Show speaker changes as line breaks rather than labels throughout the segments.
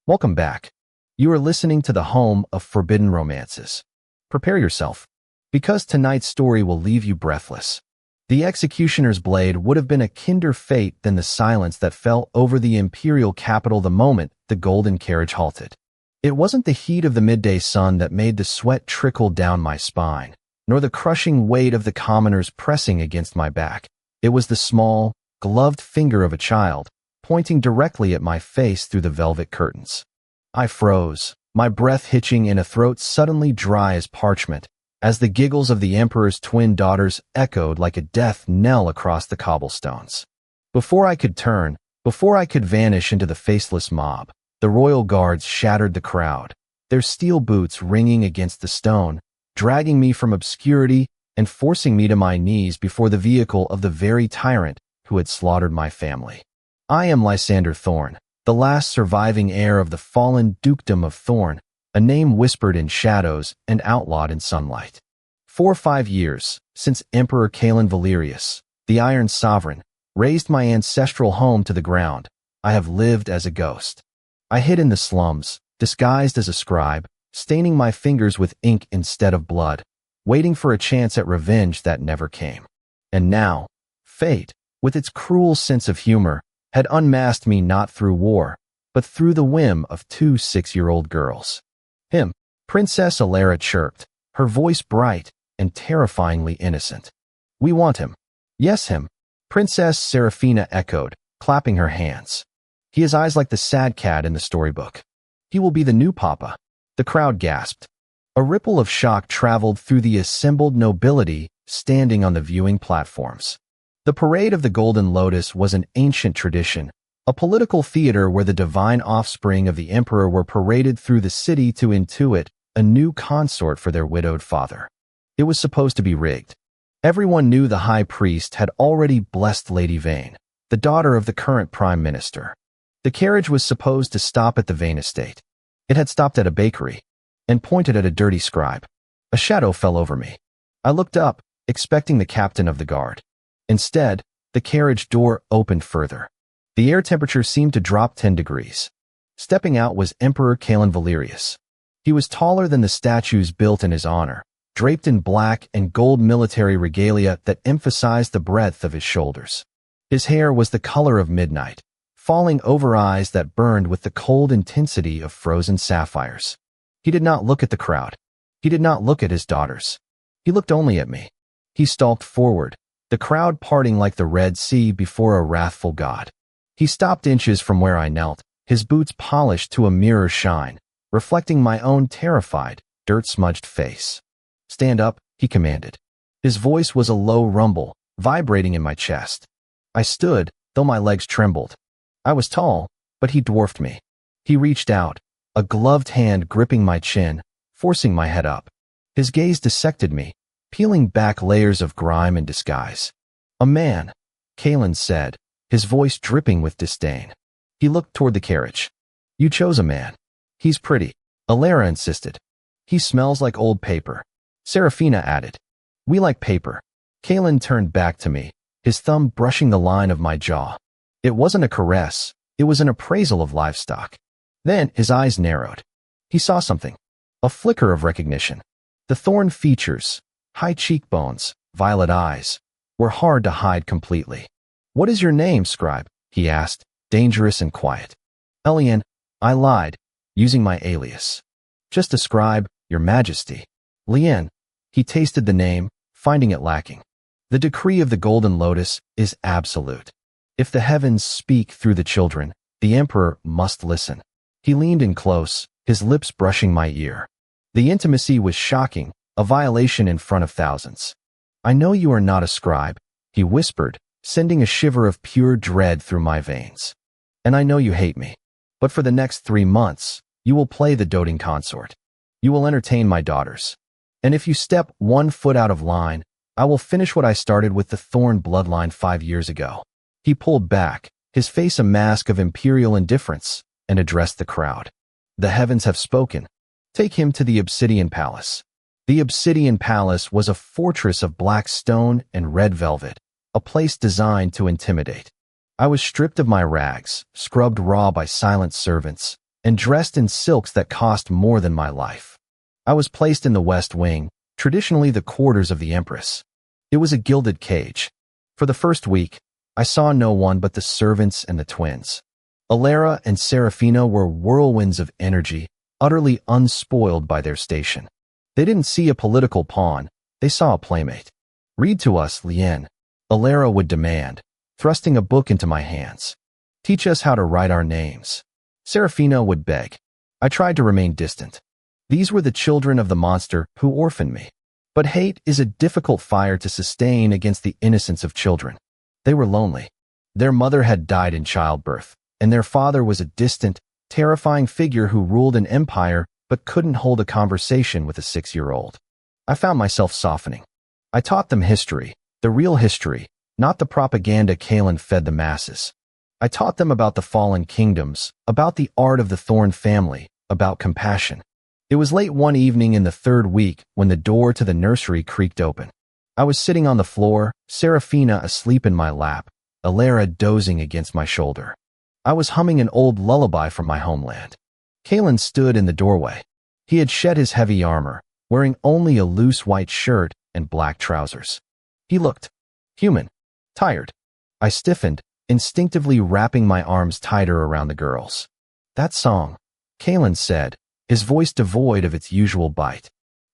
Welcome back. You are listening to the home of forbidden romances. Prepare yourself, because tonight's story will leave you breathless. The executioner's blade would have been a kinder fate than the silence that fell over the imperial capital the moment the golden carriage halted. It wasn't the heat of the midday sun that made the sweat trickle down my spine, nor the crushing weight of the commoners pressing against my back. It was the small, gloved finger of a child, pointing directly at my face through the velvet curtains. I froze, my breath hitching in a throat suddenly dry as parchment, as the giggles of the Emperor's twin daughters echoed like a death knell across the cobblestones. Before I could turn, before I could vanish into the faceless mob, the royal guards shattered the crowd, their steel boots ringing against the stone, dragging me from obscurity and forcing me to my knees before the vehicle of the very tyrant who had slaughtered my family. I am Lysander Thorn, the last surviving heir of the fallen dukedom of Thorn, a name whispered in shadows and outlawed in sunlight. 4 or 5 years since Emperor Cailan Valerius, the Iron Sovereign, razed my ancestral home to the ground, I have lived as a ghost. I hid in the slums, disguised as a scribe, staining my fingers with ink instead of blood, waiting for a chance at revenge that never came. And now, fate, with its cruel sense of humor, had unmasked me not through war, but through the whim of 2 6-year-old girls. Him, Princess Alara chirped, her voice bright and terrifyingly innocent. We want him. Yes, him, Princess Seraphina echoed, clapping her hands. He has eyes like the sad cat in the storybook. He will be the new papa. The crowd gasped. A ripple of shock traveled through the assembled nobility standing on the viewing platforms. The Parade of the Golden Lotus was an ancient tradition, a political theater where the divine offspring of the emperor were paraded through the city to intuit a new consort for their widowed father. It was supposed to be rigged. Everyone knew the high priest had already blessed Lady Vane, the daughter of the current prime minister. The carriage was supposed to stop at the Vane estate. It had stopped at a bakery and pointed at a dirty scribe. A shadow fell over me. I looked up, expecting the captain of the guard. Instead, the carriage door opened further. The air temperature seemed to drop 10 degrees. Stepping out was Emperor Cailan Valerius. He was taller than the statues built in his honor, draped in black and gold military regalia that emphasized the breadth of his shoulders. His hair was the color of midnight, falling over eyes that burned with the cold intensity of frozen sapphires. He did not look at the crowd. He did not look at his daughters. He looked only at me. He stalked forward, the crowd parting like the Red Sea before a wrathful god. He stopped inches from where I knelt, his boots polished to a mirror shine, reflecting my own terrified, dirt-smudged face. Stand up, he commanded. His voice was a low rumble, vibrating in my chest. I stood, though my legs trembled. I was tall, but he dwarfed me. He reached out, a gloved hand gripping my chin, forcing my head up. His gaze dissected me, peeling back layers of grime and disguise. A man, Cailan said, his voice dripping with disdain. He looked toward the carriage. You chose a man. He's pretty, Alara insisted. He smells like old paper, Seraphina added. We like paper. Cailan turned back to me, his thumb brushing the line of my jaw. It wasn't a caress, it was an appraisal of livestock. Then his eyes narrowed. He saw something, a flicker of recognition. The Thorn features, high cheekbones, violet eyes, were hard to hide completely. What is your name, scribe? He asked, dangerous and quiet. Elian, I lied, using my alias. Just a scribe, your majesty. Lien, he tasted the name, finding it lacking. The decree of the Golden Lotus is absolute. If the heavens speak through the children, the emperor must listen. He leaned in close, his lips brushing my ear. The intimacy was shocking, a violation in front of thousands. I know you are not a scribe, he whispered, sending a shiver of pure dread through my veins. And I know you hate me. But for the next 3 months, you will play the doting consort. You will entertain my daughters. And if you step 1 foot out of line, I will finish what I started with the Thorn bloodline 5 years ago. He pulled back, his face a mask of imperial indifference, and addressed the crowd. The heavens have spoken. Take him to the Obsidian Palace. The Obsidian Palace was a fortress of black stone and red velvet, a place designed to intimidate. I was stripped of my rags, scrubbed raw by silent servants, and dressed in silks that cost more than my life. I was placed in the West Wing, traditionally the quarters of the Empress. It was a gilded cage. For the first week, I saw no one but the servants and the twins. Alara and Serafina were whirlwinds of energy, utterly unspoiled by their station. They didn't see a political pawn, they saw a playmate. "Read to us, Lien," Alara would demand, thrusting a book into my hands. "Teach us how to write our names," Serafina would beg. I tried to remain distant. These were the children of the monster who orphaned me. But hate is a difficult fire to sustain against the innocence of children. They were lonely. Their mother had died in childbirth, and their father was a distant, terrifying figure who ruled an empire but couldn't hold a conversation with a 6-year-old. I found myself softening. I taught them history, the real history, not the propaganda Kalen fed the masses. I taught them about the fallen kingdoms, about the art of the Thorn family, about compassion. It was late one evening in the 3rd week when the door to the nursery creaked open. I was sitting on the floor, Serafina asleep in my lap, Alara dozing against my shoulder. I was humming an old lullaby from my homeland. Kalen stood in the doorway. He had shed his heavy armor, wearing only a loose white shirt and black trousers. He looked human, tired. I stiffened, instinctively wrapping my arms tighter around the girls. "That song," Kalen said, his voice devoid of its usual bite.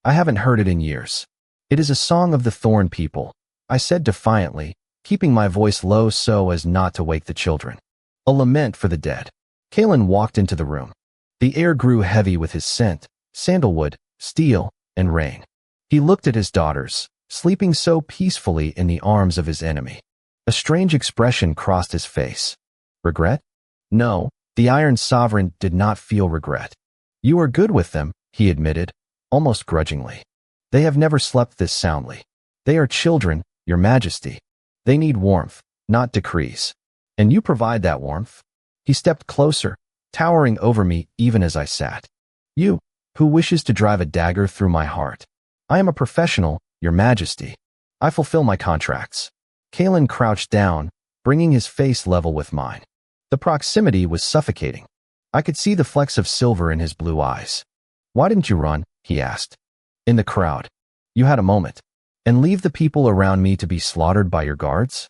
"I haven't heard it in years." "It is a song of the Thorn people," I said defiantly, keeping my voice low so as not to wake the children. "A lament for the dead." Kalen walked into the room. The air grew heavy with his scent, sandalwood, steel, and rain. He looked at his daughters, sleeping so peacefully in the arms of his enemy. A strange expression crossed his face. Regret? No, the Iron Sovereign did not feel regret. "You are good with them," he admitted, almost grudgingly. "They have never slept this soundly. They are children, Your Majesty. They need warmth, not decrees. And you provide that warmth." He stepped closer, towering over me even as I sat. "You, who wishes to drive a dagger through my heart. I am a professional, Your Majesty. I fulfill my contracts." Kalen crouched down, bringing his face level with mine. The proximity was suffocating. I could see the flecks of silver in his blue eyes. "Why didn't you run?" he asked. "In the crowd. You had a moment. And leave the people around me to be slaughtered by your guards?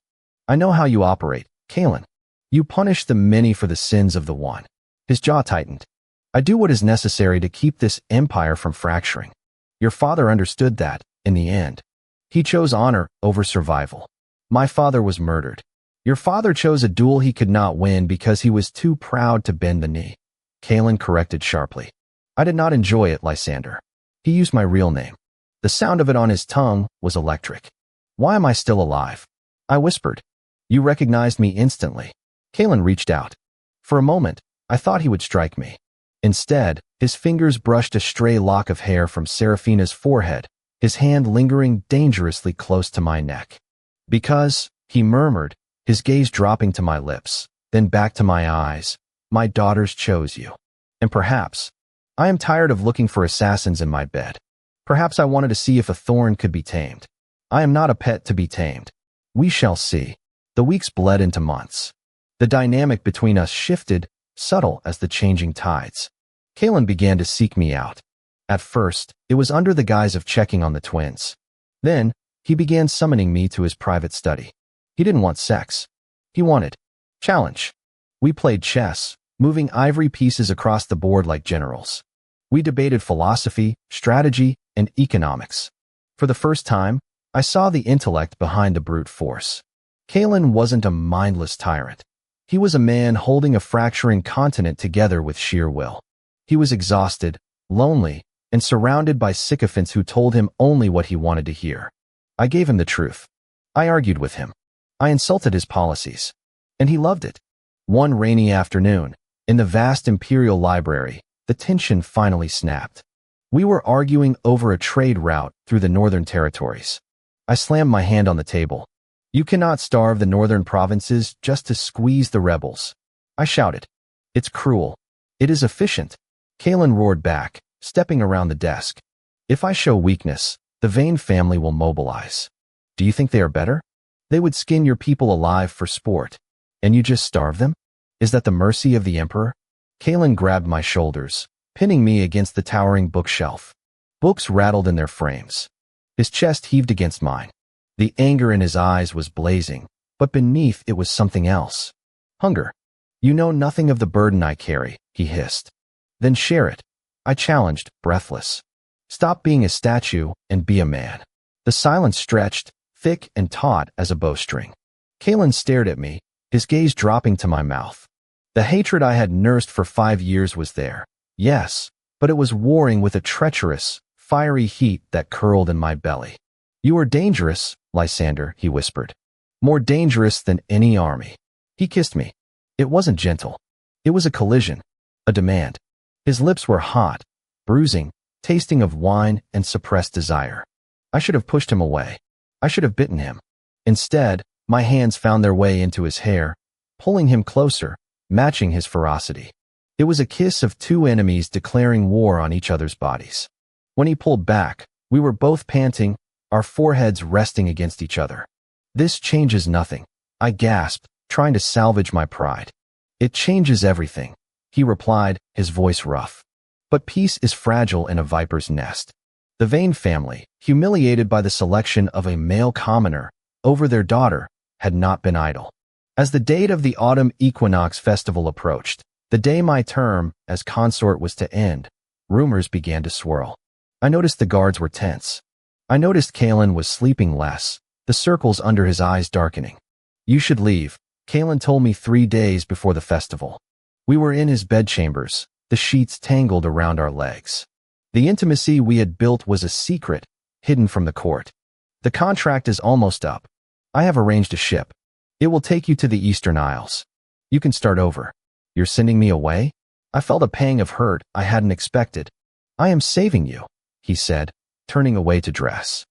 I know how you operate, Kalen. You punish the many for the sins of the one." His jaw tightened. "I do what is necessary to keep this empire from fracturing. Your father understood that, in the end. He chose honor over survival. My father was murdered. Your father chose a duel he could not win because he was too proud to bend the knee." Kalen corrected sharply. "I did not enjoy it, Lysander." He used my real name. The sound of it on his tongue was electric. "Why am I still alive?" I whispered. "You recognized me instantly." Kalen reached out. For a moment, I thought he would strike me. Instead, his fingers brushed a stray lock of hair from Serafina's forehead, his hand lingering dangerously close to my neck. "Because," he murmured, his gaze dropping to my lips, then back to my eyes, "my daughters chose you. And perhaps, I am tired of looking for assassins in my bed. Perhaps I wanted to see if a thorn could be tamed. I am not a pet to be tamed. We shall see." The weeks bled into months. The dynamic between us shifted, subtle as the changing tides. Kalen began to seek me out. At first, it was under the guise of checking on the twins. Then, he began summoning me to his private study. He didn't want sex. He wanted challenge. We played chess, moving ivory pieces across the board like generals. We debated philosophy, strategy, and economics. For the first time, I saw the intellect behind the brute force. Kalen wasn't a mindless tyrant. He was a man holding a fracturing continent together with sheer will. He was exhausted, lonely, and surrounded by sycophants who told him only what he wanted to hear. I gave him the truth. I argued with him. I insulted his policies. And he loved it. One rainy afternoon, in the vast imperial library, the tension finally snapped. We were arguing over a trade route through the northern territories. I slammed my hand on the table. "You cannot starve the northern provinces just to squeeze the rebels," I shouted. "It's cruel. It is efficient," Kalen roared back, stepping around the desk. "If I show weakness, the Vane family will mobilize. Do you think they are better? They would skin your people alive for sport. And you just starve them? Is that the mercy of the emperor?" Kalen grabbed my shoulders, pinning me against the towering bookshelf. Books rattled in their frames. His chest heaved against mine. The anger in his eyes was blazing, but beneath it was something else. Hunger. You know nothing of the burden I carry, he hissed. Then share it, I challenged, breathless. Stop being a statue and be a man. The silence stretched, thick and taut as a bowstring. Kalen stared at me, his gaze dropping to my mouth. The hatred I had nursed for 5 years was there, yes, but it was warring with a treacherous, fiery heat that curled in my belly. You are dangerous, Lysander, he whispered. More dangerous than any army. He kissed me. It wasn't gentle. It was a collision, a demand. His lips were hot, bruising, tasting of wine and suppressed desire. I should have pushed him away. I should have bitten him. Instead, my hands found their way into his hair, pulling him closer, matching his ferocity. It was a kiss of two enemies declaring war on each other's bodies. When he pulled back, we were both panting, our foreheads resting against each other. This changes nothing, I gasped, trying to salvage my pride. It changes everything, he replied, his voice rough. But peace is fragile in a viper's nest. The Vane family, humiliated by the selection of a male commoner over their daughter, had not been idle. As the date of the autumn equinox festival approached, the day my term as consort was to end, rumors began to swirl. I noticed the guards were tense. I noticed Kalen was sleeping less, the circles under his eyes darkening. You should leave, Kalen told me 3 days before the festival. We were in his bedchambers, the sheets tangled around our legs. The intimacy we had built was a secret, hidden from the court. The contract is almost up. I have arranged a ship. It will take you to the Eastern Isles. You can start over. You're sending me away? I felt a pang of hurt I hadn't expected. I am saving you, he said, turning away to dress.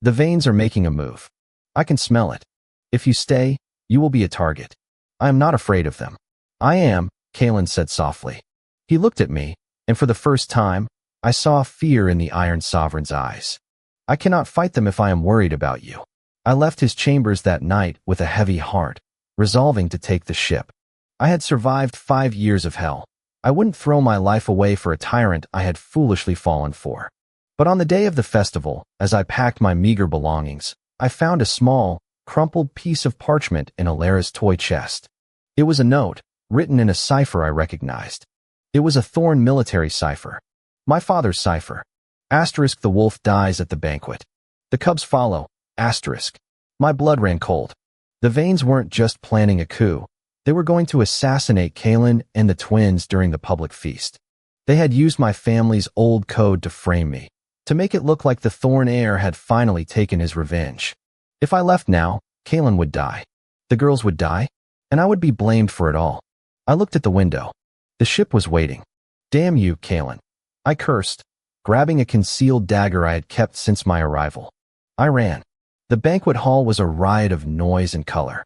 The Vanes are making a move. I can smell it. If you stay, you will be a target. I am not afraid of them. I am, Kalen said softly. He looked at me, and for the first time, I saw fear in the Iron Sovereign's eyes. I cannot fight them if I am worried about you. I left his chambers that night with a heavy heart, resolving to take the ship. I had survived 5 years of hell. I wouldn't throw my life away for a tyrant I had foolishly fallen for. But on the day of the festival, as I packed my meager belongings, I found a small, crumpled piece of parchment in Alara's toy chest. It was a note, written in a cipher I recognized. It was a Thorn military cipher. My father's cipher. Asterisk, the wolf dies at the banquet. The cubs follow. Asterisk. My blood ran cold. The Vanes weren't just planning a coup. They were going to assassinate Kalen and the twins during the public feast. They had used my family's old code to frame me, to make it look like the Thorn heir had finally taken his revenge. If I left now, Kalen would die. The girls would die, and I would be blamed for it all. I looked at the window. The ship was waiting. Damn you, Kalen. I cursed, grabbing a concealed dagger I had kept since my arrival. I ran. The banquet hall was a riot of noise and color.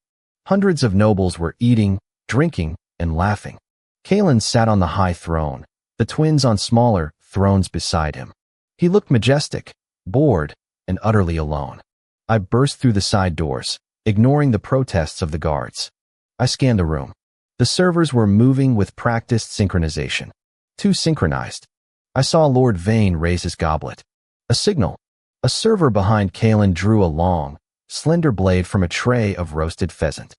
Hundreds of nobles were eating, drinking, and laughing. Kalen sat on the high throne, the twins on smaller thrones beside him. He looked majestic, bored, and utterly alone. I burst through the side doors, ignoring the protests of the guards. I scanned the room. The servers were moving with practiced synchronization. Too synchronized. I saw Lord Vane raise his goblet. A signal. A server behind Kalen drew a long, slender blade from a tray of roasted pheasant.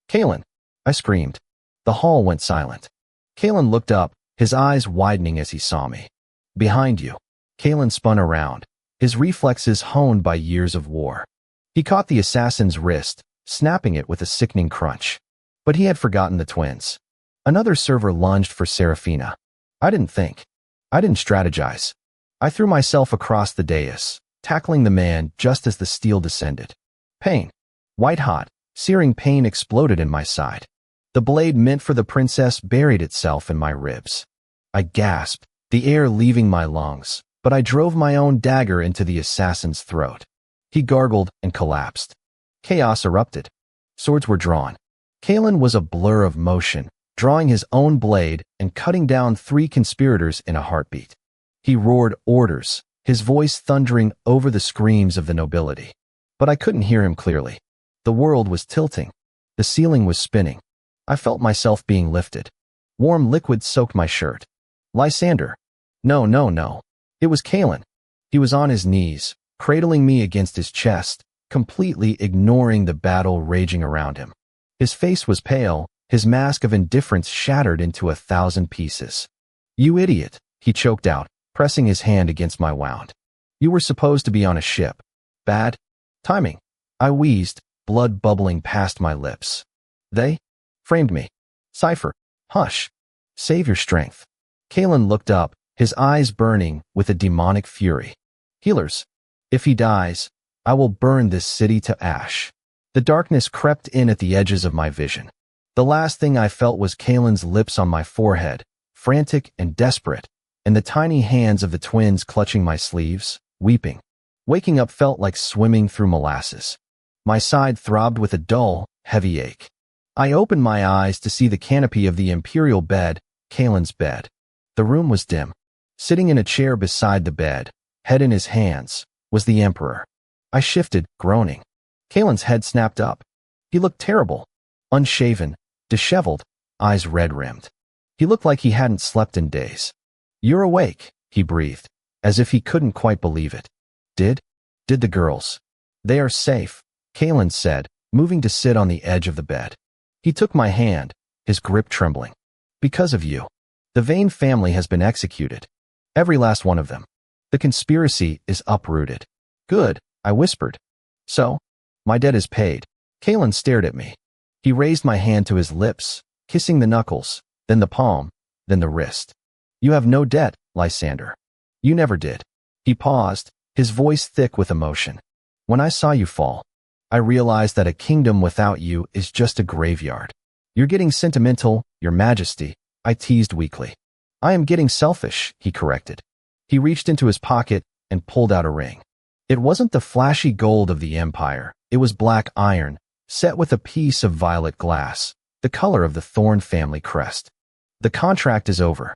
Kalen! I screamed. The hall went silent. Kalen looked up, his eyes widening as he saw me. Behind you. Kalen spun around, his reflexes honed by years of war. He caught the assassin's wrist, snapping it with a sickening crunch. But he had forgotten the twins. Another server lunged for Seraphina. I didn't think. I didn't strategize. I threw myself across the dais, tackling the man just as the steel descended. Pain. White-hot, searing pain exploded in my side. The blade meant for the princess buried itself in my ribs. I gasped, the air leaving my lungs, but I drove my own dagger into the assassin's throat. He gargled and collapsed. Chaos erupted. Swords were drawn. Kalen was a blur of motion, drawing his own blade and cutting down 3 conspirators in a heartbeat. He roared orders, his voice thundering over the screams of the nobility. But I couldn't hear him clearly. The world was tilting. The ceiling was spinning. I felt myself being lifted. Warm liquid soaked my shirt. Lysander. No, no, no. It was Kalen. He was on his knees, cradling me against his chest, completely ignoring the battle raging around him. His face was pale, his mask of indifference shattered into 1,000 pieces. You idiot, he choked out, pressing his hand against my wound. You were supposed to be on a ship. Bad timing. I wheezed, blood bubbling past my lips. They framed me. Cypher. Hush. Save your strength. Kalen looked up, his eyes burning with a demonic fury. Healers. If he dies, I will burn this city to ash. The darkness crept in at the edges of my vision. The last thing I felt was Kalen's lips on my forehead, frantic and desperate, and the tiny hands of the twins clutching my sleeves, weeping. Waking up felt like swimming through molasses. My side throbbed with a dull, heavy ache. I opened my eyes to see the canopy of the imperial bed, Kalen's bed. The room was dim. Sitting in a chair beside the bed, head in his hands, was the Emperor. I shifted, groaning. Kalen's head snapped up. He looked terrible. Unshaven, disheveled, eyes red-rimmed. He looked like he hadn't slept in days. You're awake, he breathed, as if he couldn't quite believe it. Did the girls? They are safe, Kalen said, moving to sit on the edge of the bed. He took my hand, his grip trembling. Because of you. The Vane family has been executed. Every last one of them. The conspiracy is uprooted. Good, I whispered. So? My debt is paid. Kalen stared at me. He raised my hand to his lips, kissing the knuckles, then the palm, then the wrist. You have no debt, Lysander. You never did. He paused, his voice thick with emotion. When I saw you fall, I realized that a kingdom without you is just a graveyard. You're getting sentimental, Your Majesty, I teased weakly. I am getting selfish, he corrected. He reached into his pocket and pulled out a ring. It wasn't the flashy gold of the Empire. It was black iron, set with a piece of violet glass, the color of the Thorn family crest. The contract is over.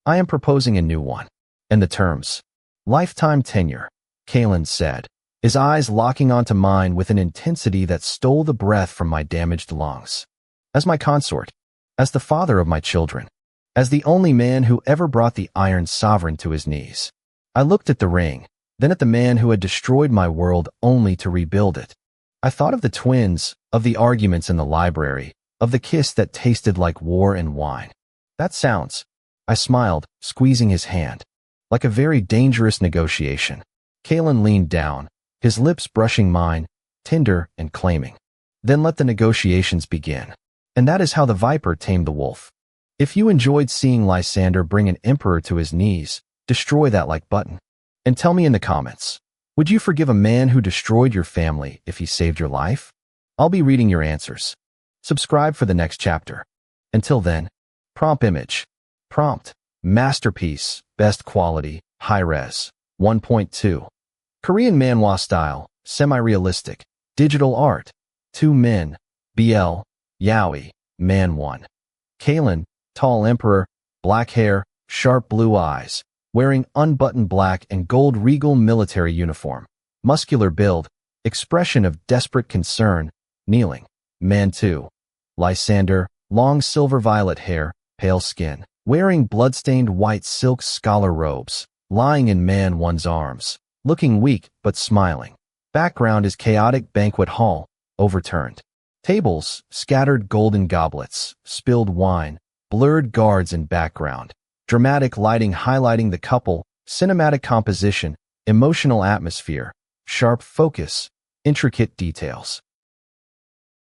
I am proposing a new one. And the terms? Lifetime tenure, Kalen said, his eyes locking onto mine with an intensity that stole the breath from my damaged lungs. As my consort, as the father of my children, as the only man who ever brought the Iron Sovereign to his knees. I looked at the ring, then at the man who had destroyed my world only to rebuild it. I thought of the twins, of the arguments in the library, of the kiss that tasted like war and wine. That sounds, I smiled, squeezing his hand, like a very dangerous negotiation. Kalen leaned down, his lips brushing mine, tender and claiming. Then let the negotiations begin. And that is how the viper tamed the wolf. If you enjoyed seeing Lysander bring an emperor to his knees, destroy that like button. And tell me in the comments, would you forgive a man who destroyed your family if he saved your life? I'll be reading your answers. Subscribe for the next chapter. Until then, prompt image. Prompt, masterpiece, best quality, high-res, 1.2. Korean manhwa style, semi-realistic, digital art, 2 men, BL, Yaoi, man 1. Kalen, tall emperor, black hair, sharp blue eyes, wearing unbuttoned black and gold regal military uniform, muscular build, expression of desperate concern, kneeling. Man 2. Lysander, long silver violet hair, pale skin, wearing bloodstained white silk scholar robes, lying in Man 1's arms, looking weak but smiling. Background is chaotic banquet hall, overturned. Tables, scattered golden goblets, spilled wine, blurred guards in background. Dramatic lighting highlighting the couple, cinematic composition, emotional atmosphere, sharp focus, intricate details.